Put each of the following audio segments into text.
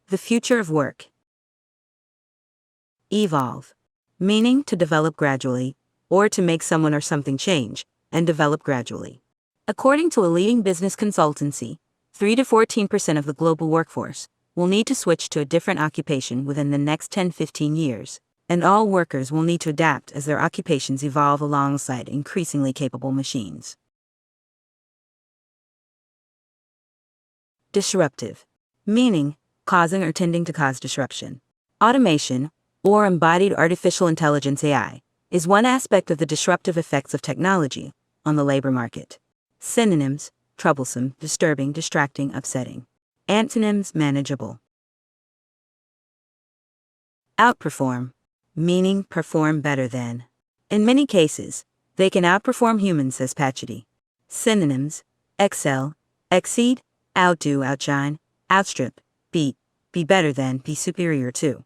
The future of work. Evolve. Meaning to develop gradually, or to make someone or something change, and develop gradually. According to a leading business consultancy, 3 to 14% of the global workforce will need to switch to a different occupation within the next 10-15 years, and all workers will need to adapt as their occupations evolve alongside increasingly capable machines. Disruptive. Meaning, causing or tending to cause disruption. Automation, or embodied artificial intelligence AI, is one aspect of the disruptive effects of technology on the labor market. Synonyms: troublesome, disturbing, distracting, upsetting. Antonyms: manageable. Outperform. Meaning perform better than. In many cases, they can outperform humans, says Patchety. Synonyms: excel, exceed, outdo, outshine, outstrip, beat, be better than, be superior to.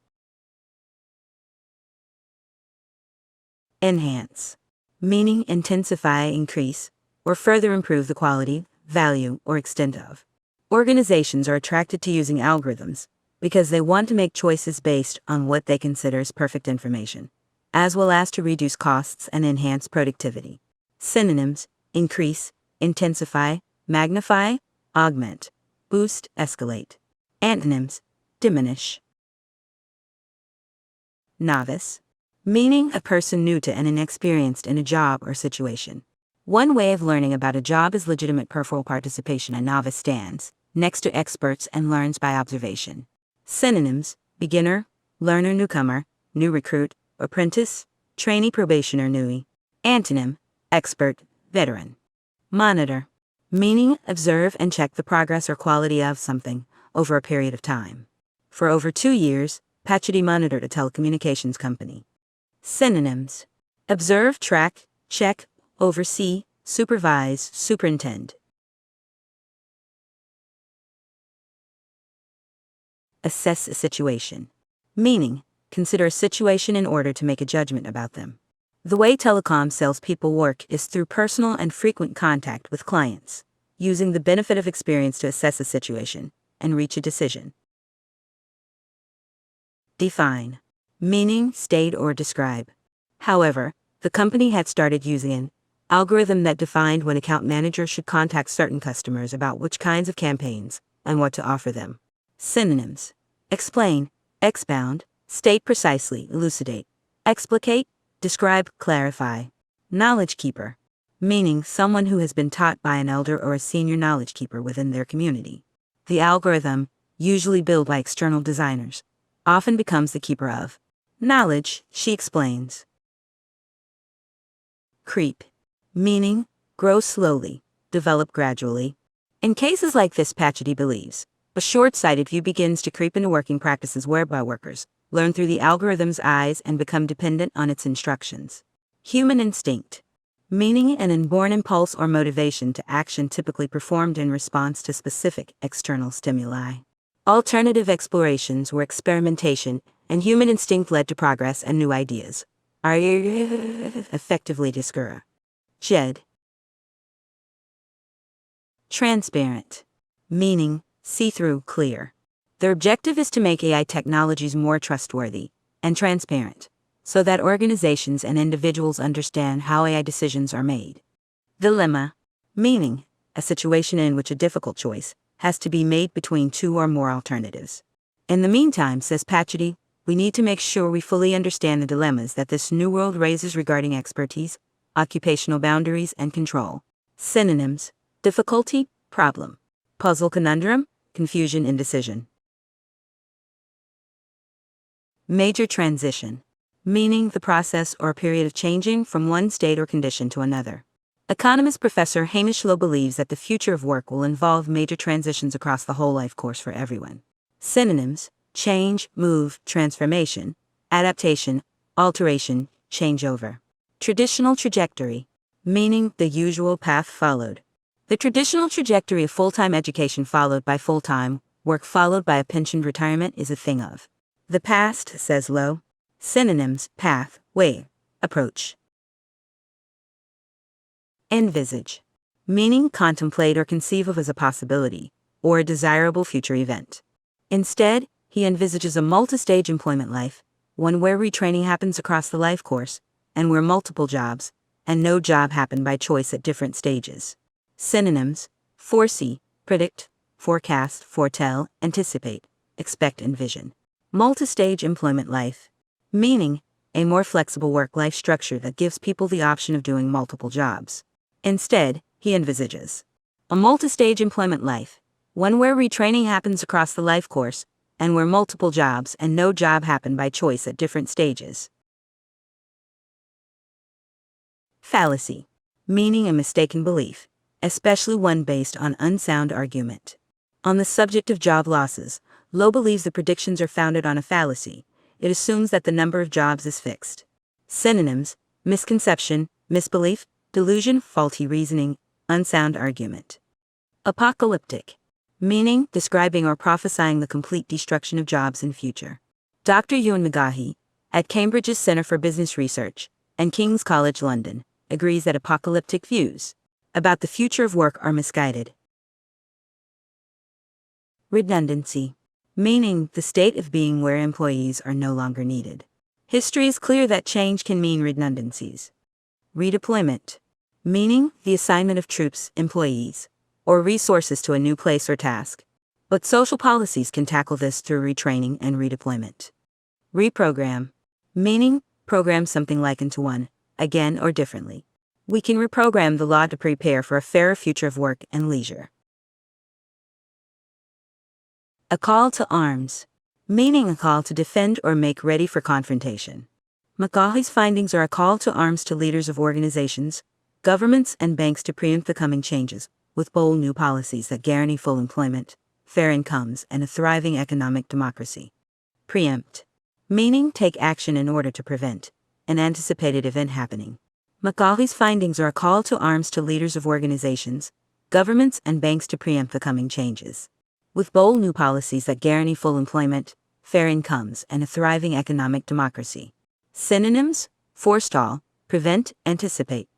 Enhance. Meaning intensify, increase, or further improve the quality, value, or extent of. Organizations are attracted to using algorithms because they want to make choices based on what they consider as perfect information, as well as to reduce costs and enhance productivity. Synonyms: increase, intensify, magnify, augment, boost, escalate. Antonyms: diminish. Novice. Meaning a person new to and inexperienced in a job or situation. One way of learning about a job is legitimate peripheral participation. A novice stands next to experts and learns by observation. Synonyms: beginner, learner, newcomer, new recruit, apprentice, trainee, probationer, newie. Antonym: expert, veteran. Monitor. Meaning observe and check the progress or quality of something over a period of time. For over 2 years, Patchety monitored a telecommunications company. Synonyms: observe, track, check, oversee, supervise, superintend. Assess a situation. Meaning, consider a situation in order to make a judgment about them. The way telecom salespeople work is through personal and frequent contact with clients, using the benefit of experience to assess a situation and reach a decision. Define. Meaning state or describe. However, the company had started using an algorithm that defined when account managers should contact certain customers about which kinds of campaigns and what to offer them. Synonyms: explain, expound, state precisely, elucidate, explicate, describe, clarify. Knowledge keeper. Meaning someone who has been taught by an elder or a senior knowledge keeper within their community. The algorithm, usually built by external designers, often becomes the keeper of knowledge, she explains. Creep. Meaning, grow slowly, develop gradually. In cases like this, Patchety believes, a short-sighted view begins to creep into working practices whereby workers learn through the algorithm's eyes and become dependent on its instructions. Human instinct. Meaning an inborn impulse or motivation to action typically performed in response to specific external stimuli. Alternative explorations where experimentation and human instinct led to progress and new ideas are effectively discouraged. Jed. Transparent. Meaning see-through, clear. Their objective is to make AI technologies more trustworthy and transparent, so that organizations and individuals understand how AI decisions are made. Dilemma. Meaning a situation in which a difficult choice has to be made between 2 or more alternatives. In the meantime, says Patchety, we need to make sure we fully understand the dilemmas that this new world raises regarding expertise, occupational boundaries, and control. Synonyms: difficulty, problem, puzzle, conundrum, confusion, indecision. Major transition. Meaning the process or period of changing from one state or condition to another. Economist Professor Hamish Lowe believes that the future of work will involve major transitions across the whole life course for everyone. Synonyms: change, move, transformation, adaptation, alteration, changeover. Traditional trajectory. Meaning the usual path followed. The traditional trajectory of full-time education followed by full-time work followed by a pensioned retirement is a thing of the past, says Lowe. Synonyms: path, way, approach. Envisage. Meaning contemplate or conceive of as a possibility, or a desirable future event. Instead, he envisages a multi-stage employment life, one where retraining happens across the life course, and where multiple jobs, and no job happen by choice at different stages. Synonyms: foresee, predict, forecast, foretell, anticipate, expect, envision. Multi-stage employment life. Meaning, a more flexible work-life structure that gives people the option of doing multiple jobs. Instead, he envisages a multi-stage employment life, one where retraining happens across the life course, and where multiple jobs and no job happen by choice at different stages. Fallacy. Meaning a mistaken belief, especially one based on unsound argument. On the subject of job losses, Lowe believes the predictions are founded on a fallacy. It assumes that the number of jobs is fixed. Synonyms: misconception, misbelief, delusion, faulty reasoning, unsound argument. Apocalyptic. Meaning describing or prophesying the complete destruction of jobs in future. Dr. Ewan McGahey, at Cambridge's Centre for Business Research and King's College London, agrees that apocalyptic views about the future of work are misguided. Redundancy. Meaning the state of being where employees are no longer needed. History is clear that change can mean redundancies. Redeployment. Meaning the assignment of troops, employees, or resources to a new place or task. But social policies can tackle this through retraining and redeployment. Reprogram. Meaning program something like into one, again or differently. We can reprogram the law to prepare for a fairer future of work and leisure. A call to arms. Meaning a call to defend or make ready for confrontation. McGahey's findings are a call to arms to leaders of organizations, governments, and banks to preempt the coming changes, with bold new policies that guarantee full employment, fair incomes, and a thriving economic democracy. Preempt. Meaning take action in order to prevent an anticipated event happening. McGahey's findings are a call to arms to leaders of organizations, governments, and banks to preempt the coming changes, with bold new policies that guarantee full employment, fair incomes, and a thriving economic democracy. Synonyms: forestall, prevent, anticipate.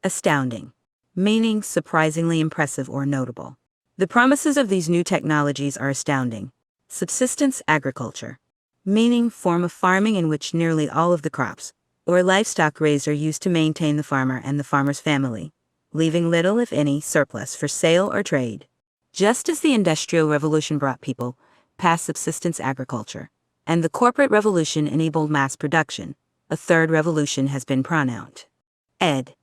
Astounding. Meaning surprisingly impressive or notable. The promises of these new technologies are astounding. Subsistence agriculture. Meaning form of farming in which nearly all of the crops or livestock raised are used to maintain the farmer and the farmer's family, leaving little, if any, surplus for sale or trade. Just as the Industrial Revolution brought people past subsistence agriculture, and the corporate revolution enabled mass production, a third revolution has been pronounced. Ed.